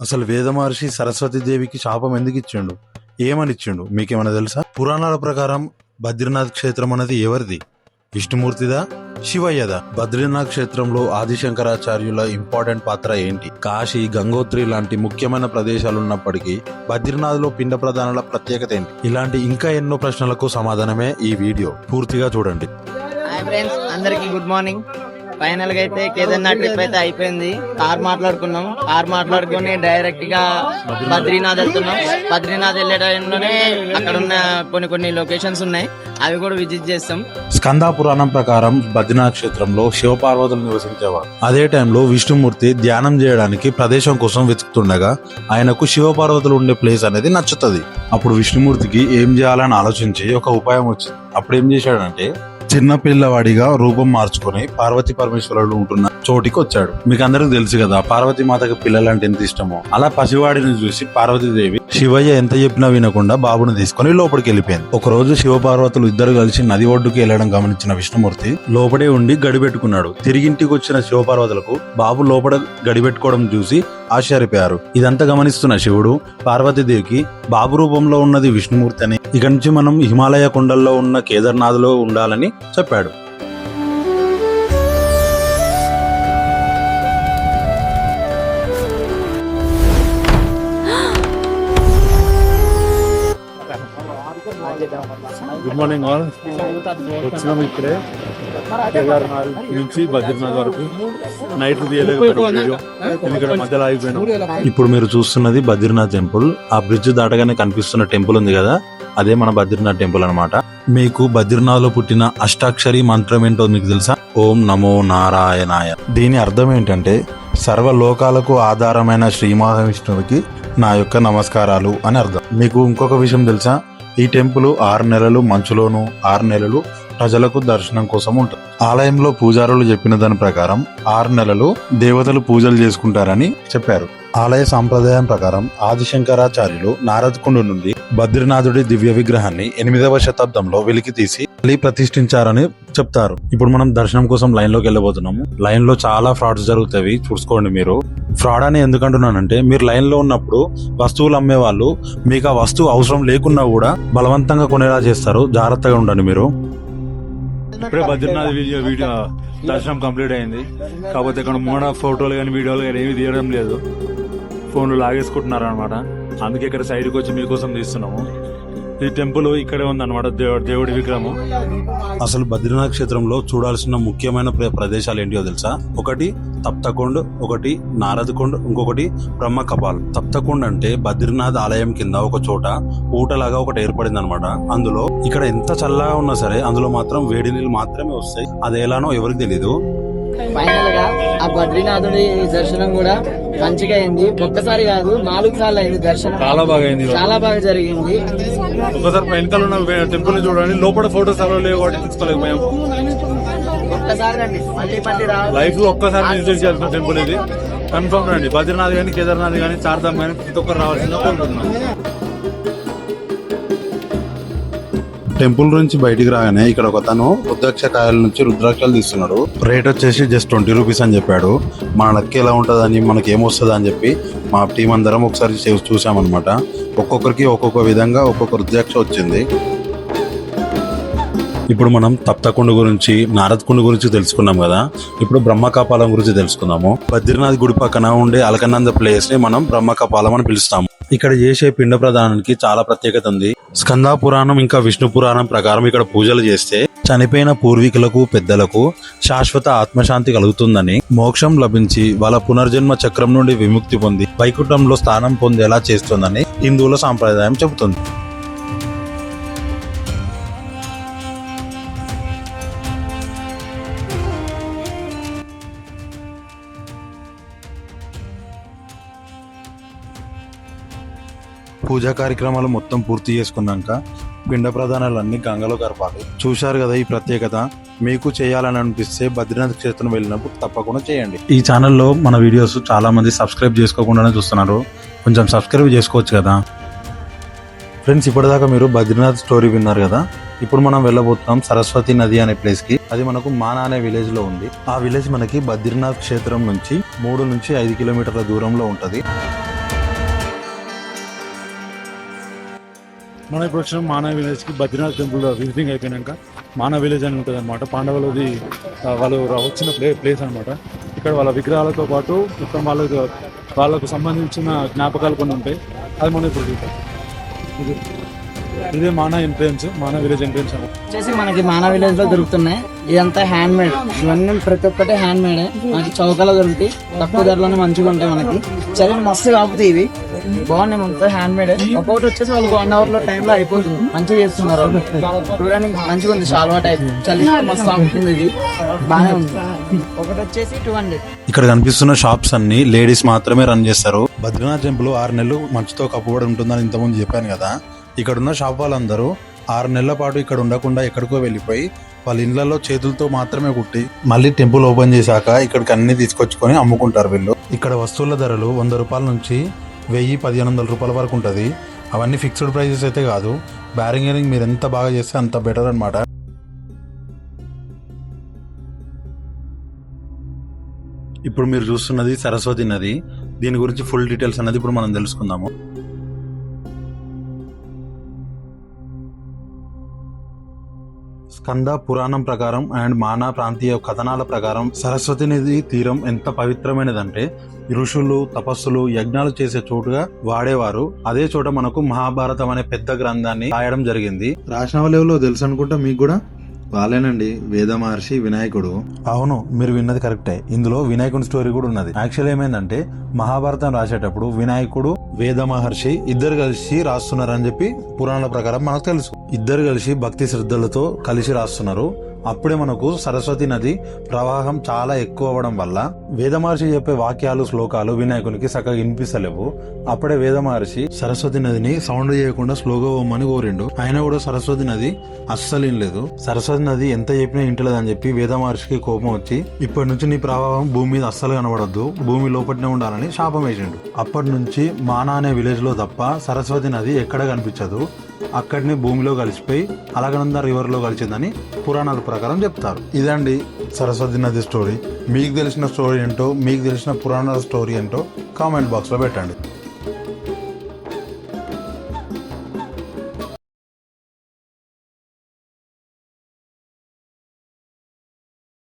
అసలు వేద మహర్షి సరస్వతి దేవికి శాపం ఎందుకు ఇచ్చిండు, ఏమని ఇచ్చిండు మీకేమైనా తెలుసా? పురాణాల ప్రకారం బద్రీనాథ్ క్షేత్రం అనేది ఎవరిది? విష్ణుమూర్తిదా, శివయ్యదా? బద్రీనాథ్ క్షేత్రంలో ఆదిశంకరాచార్యుల ఇంపార్టెంట్ పాత్ర ఏంటి? కాశీ, గంగోత్రి లాంటి ముఖ్యమైన ప్రదేశాలు ఉన్నప్పటికీ బద్రీనాథ్ లో పిండ ప్రదానాల ప్రత్యేకత ఏంటి? ఇలాంటి ఇంకా ఎన్నో ప్రశ్నలకు సమాధానమే ఈ వీడియో పూర్తిగా చూడండి. హాయ్ ఫ్రెండ్స్, అందరికి గుడ్ మార్నింగ్. ఫైనల్ గా అయితే కేదార్నాథ్ ట్రిప్ అయితే అయిపోయింది. కార్ మాట్లాడుకుని డైరెక్ట్ గా బద్రీనాథ్ వెళ్తున్నాం. బద్రీనాథ్ వెళ్లే టైంలోనే అక్కడ ఉన్న కొన్ని లొకేషన్స్ ఉన్నాయి, అవి కూడా విజిట్ చేస్తాం. స్కంద పురాణం ప్రకారం బద్రీనాథ్ క్షేత్రంలో శివపార్వతులు నివసించేవారు. అదే టైంలో విష్ణుమూర్తి ధ్యానం చేయడానికి ప్రదేశం కోసం వెతుకుతుండగా ఆయనకు శివపార్వతులు ఉండే ప్లేస్ అనేది నచ్చుతుంది. అప్పుడు విష్ణుమూర్తికి ఏం చేయాలని ఆలోచించి ఒక ఉపాయం వచ్చింది. అప్పుడు ఏం చేశాడంటే చిన్న పిల్లవాడిగా రూపం మార్చుకుని పార్వతీ పరమేశ్వరుడు ఉంటున్న చోటికి వచ్చాడు. మీకు అందరికి తెలుసు కదా పార్వతీ మాతకి పిల్లలంటే ఎంత ఇష్టమో. అలా పసివాడిని చూసి పార్వతీదేవి శివయ్య ఎంత చెప్పినా వినకుండా బాబుని తీసుకుని లోపలికి వెళ్ళిపోయింది. ఒక రోజు శివపార్వతులు ఇద్దరు కలిసి నది ఒడ్డుకి వెళ్లడం గమనించిన విష్ణుమూర్తి లోపడే ఉండి గడిపెట్టుకున్నాడు. తిరిగింటికి వచ్చిన శివపార్వతులకు బాబు లోపల గడిపెట్టుకోవడం చూసి ఆశ్చర్యపోయారు. ఇదంతా గమనిస్తున్న శివుడు పార్వతీదేవికి బాబు రూపంలో ఉన్నది విష్ణుమూర్తి అని, ఇక నుంచి మనం హిమాలయ కొండల్లో ఉన్న కేదార్నాథ్ లో ఉండాలని చెప్పాడు. Good morning all. వచ్చినాము ఇప్పుడే కేదార్నాథ్ నుంచి బద్రీనాథ్ వరకు. నైట్ ఎందుకంటే మధ్యలో ఆగిపోయినాం. ఇప్పుడు మీరు చూస్తున్నది బద్రీనాథ్ టెంపుల్. ఆ బ్రిడ్జ్ దాటగానే కనిపిస్తున్న టెంపుల్ ఉంది కదా, అదే మన బద్రీనాథ్ టెంపుల్ అన్నమాట. మీకు బద్రీనాథ్ లో పుట్టిన అష్టాక్షరి మంత్రం ఏంటో మీకు తెలుసా? ఓం నమో నారాయణాయ. దీని అర్థం ఏంటంటే సర్వలోకాలకు ఆధారమైన శ్రీ మహావిష్ణువుకి నా యొక్క నమస్కారాలు అని అర్థం. మీకు ఇంకొక విషయం తెలుసా? ఈ టెంపుల్ 6 నెలలు మంచులోను 6 నెలలు ప్రజలకు దర్శనం కోసం ఉంటుంది. ఆలయంలో పూజారులు చెప్పిన దాని ప్రకారం 6 నెలలు దేవతలు పూజలు చేసుకుంటారని చెప్పారు. ఆలయ సాంప్రదాయం ప్రకారం ఆదిశంకరాచార్యులు నారదకుండు నుండి బద్రీనాథుడి దివ్య విగ్రహాన్ని 8వ శతాబ్దంలో వెలికి తీసి మళ్ళీ ప్రతిష్ఠించారని చెప్తారు. ఇప్పుడు మనం దర్శనం కోసం లైన్ లోకి వెళ్ళబోతున్నాము. లైన్ లో చాలా ఫ్రాడ్స్ జరుగుతాయి, చూసుకోండి మీరు. ఫ్రాడ్ అని ఎందుకంటున్నానంటే మీరు లైన్ లో ఉన్నప్పుడు వస్తువులు అమ్మే వాళ్ళు మీకు ఆ వస్తువు అవసరం లేకున్నా కూడా బలవంతంగా కొనేలా చేస్తారు. జాగ్రత్తగా ఉండండి మీరు. ఇప్పుడే బద్రీనాథ్ వీడియో దర్శనం కంప్లీట్ అయింది. కాకపోతే ఇక్కడ మూడ ఫోటోలు కానీ వీడియోలు కానీ ఏమి తీయడం లేదు, ఫోన్లు లాగేసుకుంటున్నారు అనమాట. అందుకే ఇక్కడ సైడ్కి వచ్చి మీకోసం తీస్తున్నాము. ఈ టెంపుల్ ఇక్కడే ఉందన్నమాట, దేవుడి విగ్రహము. అసలు బద్రీనాథ్ క్షేత్రంలో చూడాల్సిన ముఖ్యమైన ప్రదేశాలు ఏంటియో తెలుసా? ఒకటి తప్తకొండ్, ఒకటి నారదకొండ్, ఇంకొకటి బ్రహ్మకపాల్. తప్తకొండ్ అంటే బద్రీనాథ్ ఆలయం కింద ఒక చోట ఊటలాగా ఒకటి ఏర్పడింది అనమాట. అందులో ఇక్కడ ఎంత చల్లగా ఉన్నా సరే అందులో మాత్రం వేడి నీళ్ళు మాత్రమే వస్తాయి. అది ఎలానో ఎవరికి తెలీదు. ఫైనల్ గా ఆ బద్రీనాథుడి దర్శనం కూడా మంచిగా అయింది. ఒక్కసారి కాదు 4 సార్లు అయింది దర్శనం. చాలా బాగా అయింది, చాలా బాగా జరిగింది. ఒకసారి వెనకాల ఉన్న టెంపుల్ చూడండి. లోపల ఫోటోస్ అలా లేవు కాబట్టి తీసుకోలేకపోయాం. ఒక్కసారి రండి, మళ్ళీ లైఫ్ లో ఒక్కసారి విజిట్ చేయాల్సిన టెంపుల్ ఇది. కన్ఫర్మ్ రండి. బద్రీనాథ్ కానీ కేదార్నాథ్ కానీ చార్ధామ్ కానీ ప్రతి ఒక్కరు రావాల్సిందిగా కోరుకుంటున్నాం. టెంపుల్ నుంచి బయటికి రాగానే ఇక్కడ ఒక తను రుద్రాక్ష కాయల నుంచి రుద్రాక్షలు తీస్తున్నాడు. రేట్ వచ్చేసి జస్ట్ 20 రూపీస్ అని చెప్పాడు. మన లక్ ఎలా ఉంటుందని, మనకి ఏమొస్తుంది అని చెప్పి మా టీం అందరం ఒకసారి చూసామన్నమాట. ఒక్కొక్కరికి ఒక్కొక్క విధంగా ఒక్కొక్క రుద్రాక్ష వచ్చింది. ఇప్పుడు మనం తప్తకొండ గురించి, నారదకొండ గురించి తెలుసుకున్నాం కదా. ఇప్పుడు బ్రహ్మకపాలం గురించి తెలుసుకుందాము. బద్రీనాథ్ గుడి పక్కన ఉండే అలకనంద ప్లేస్ ని మనం బ్రహ్మకపాలం అని పిలుస్తాము. ఇక్కడ చేసే పిండ ప్రదానానికి చాలా ప్రత్యేకత ఉంది. స్కంద పురాణం ఇంకా విష్ణు పురాణం ప్రకారం ఇక్కడ పూజలు చేస్తే చనిపోయిన పూర్వీకులకు, పెద్దలకు శాశ్వత ఆత్మశాంతి కలుగుతుందని, మోక్షం లభించి వాళ్ళ పునర్జన్మ చక్రం నుండి విముక్తి పొంది వైకుంఠంలో స్థానం పొందేలా చేస్తుందని హిందువుల సాంప్రదాయం చెబుతుంది. పూజా కార్యక్రమాలు మొత్తం పూర్తి చేసుకున్నాక పిండ ప్రదానాలన్నీ గంగలో కలపాలి. చూశారు కదా ఈ ప్రత్యేకత. మీకు చేయాలని అనిపిస్తే బద్రీనాథ్ క్షేత్రం వెళ్ళినప్పుడు తప్పకుండా చేయండి. ఈ ఛానల్లో మన వీడియోస్ చాలా మంది సబ్స్క్రైబ్ చేసుకోకుండానే చూస్తున్నారు, కొంచెం సబ్స్క్రైబ్ చేసుకోవచ్చు కదా ఫ్రెండ్స్. ఇప్పటిదాకా మీరు బద్రీనాథ్ స్టోరీ విన్నారు కదా. ఇప్పుడు మనం వెళ్ళబోతున్నాం సరస్వతి నది అనే ప్లేస్ కి. అది మనకు మానా అనే విలేజ్ లో ఉంది. ఆ విలేజ్ మనకి బద్రీనాథ్ క్షేత్రం నుంచి 3 నుంచి 5 కిలోమీటర్ల దూరంలో ఉంటది. మనం ఇప్పుడు వచ్చిన మానవ విలేజ్ కి బద్రీనాథ్ టెంపుల్ విజిటింగ్ అయిపోయినాక మానవ విలేజ్ అని ఉంటుంది అనమాట. పాండవులది వాళ్ళు వచ్చిన ప్లేస్ అనమాట. ఇక్కడ వాళ్ళ విగ్రహాలతో పాటు మొత్తం వాళ్ళకు సంబంధించిన జ్ఞాపకాలు కొన్ని ఉంటాయి. అది మనం ఇప్పుడు చూద్దాం. ఇదే మానా ఎంట్రెన్స్, మానా విలేజ్ ఎంట్రెన్స్ అని వచ్చేసి మనకి మానవ విలేజ్ లో దొరుకుతున్నాయి. ఇదంతా హ్యాండ్ మేడ్, ఇవన్నీ ప్రతి ఒక్కటి హ్యాండ్ మేడ్. మనకి చౌకలో దొరుకుతాయి, తక్కువ ధరలోనే మంచిగా ఉంటాయి. మనకి చదివి మస్తు కాపుతాయి, ఇవి బాగున్నాయి, మొత్తం హ్యాండ్ మేడ్. ఒక్కొక్కటి వచ్చేసి వాళ్ళకి 1 hour లో టైంలో అయిపోతుంది. మంచిగా చేస్తున్నారు చూడడానికి, మంచిగా ఉంది. షాల్వా టైప్ చలి మస్తు ఆగుతుంది, ఇది బాగానే ఉంది. ఒకటి వచ్చేసి 200. ఇక్కడ కనిపిస్తున్న షాప్స్ అన్ని లేడీస్ మాత్రమే రన్ చేస్తారు. బద్రీనాథ్ టెంపుల్ 6 నెలలు మంచుతో కప్పుబడి ఉంటుందని ఇంతకుముందు చెప్పాను కదా. ఇక్కడ ఉన్న షాప్ వాళ్ళందరూ 6 నెలల పాటు ఇక్కడ ఉండకుండా ఎక్కడికో వెళ్ళిపోయి వాళ్ళ ఇళ్లలో చేతులతో మాత్రమే కుట్టి మళ్ళీ టెంపుల్ ఓపెన్ చేశాక ఇక్కడికి అన్ని తీసుకొచ్చుకొని అమ్ముకుంటారు వీళ్ళు. ఇక్కడ వస్తువుల ధరలు 100 రూపాయల నుంచి 1000-1500 రూపాయల వరకు ఉంటుంది. అవన్నీ ఫిక్స్డ్ ప్రైజెస్ అయితే కాదు. బ్యారింగ్ మీరు ఎంత బాగా చేస్తే అంత బెటర్ అనమాట. ఇప్పుడు మీరు చూస్తున్నది సరస్వతి నది. దీని గురించి ఫుల్ డీటెయిల్స్ అనేది ఇప్పుడు మనం తెలుసుకుందాము. స్కంద పురాణం ప్రకారం అండ్ మానా ప్రాంతీయ కథనాల ప్రకారం సరస్వతి నది తీరం ఎంత పవిత్రమైనదంటే ఋషులు తపస్సులు యజ్ఞాలు చేసే చోటుగా వాడేవారు. అదే చోట మనకు మహాభారతం అనే పెద్ద గ్రంథాన్ని రాయడం జరిగింది. రాసిన వాళ్ళు తెలుసు అనుకుంటా మీకు కూడా. వాళ్ళేనండి వేద మహర్షి వినాయకుడు. అవును, మీరు విన్నది కరెక్టే. ఇందులో వినాయకుడి స్టోరీ కూడా ఉన్నది. యాక్చువల్ ఏమైందంటే మహాభారతం రాసేటప్పుడు వినాయకుడు వేద మహర్షి ఇద్దరు కలిసి రాస్తున్నారని చెప్పి పురాణాల ప్రకారం మనకు తెలుసు. ఇద్దరు కలిసి భక్తి శ్రద్ధలతో కలిసి రాస్తున్నారు. అప్పుడే మనకు సరస్వతి నది ప్రవాహం చాలా ఎక్కువ అవ్వడం వల్ల వేద మహర్షి చెప్పే వాక్యాలు శ్లోకాలు వినాయకునికి చక్కగా వినిపిస్తలేవు. అప్పుడే వేద మహర్షి సరస్వతి నదిని సౌండ్ చేయకుండా స్లోగా పోమని కోరిండు. అయినా కూడా సరస్వతి నది అస్సలు లేదు. సరస్వతి నది ఎంత చెప్పినా ఇంటలేదని చెప్పి వేద మహర్షికి కోపం వచ్చి ఇప్పటి నుంచి నీ ప్రభావం భూమి మీద అస్సలు కనబడద్దు, భూమి లోపలనే ఉండాలని శాపం వేసిండు. అప్పటి నుంచి మానా అనే విలేజ్ లో తప్ప సరస్వతి నది ఎక్కడ కనిపించదు. అక్కడనే భూమిలో కలిసిపోయి అలగనంద రివర్ లో కలిసిందని పురాణాల ప్రకారం చెప్తారు. ఇదండి సరస్వతి నది స్టోరీ. మీకు తెలిసిన స్టోరీ ఏంటో, మీకు తెలిసిన పురాణాల స్టోరీ ఏంటో కామెంట్ బాక్స్ లో పెట్టండి.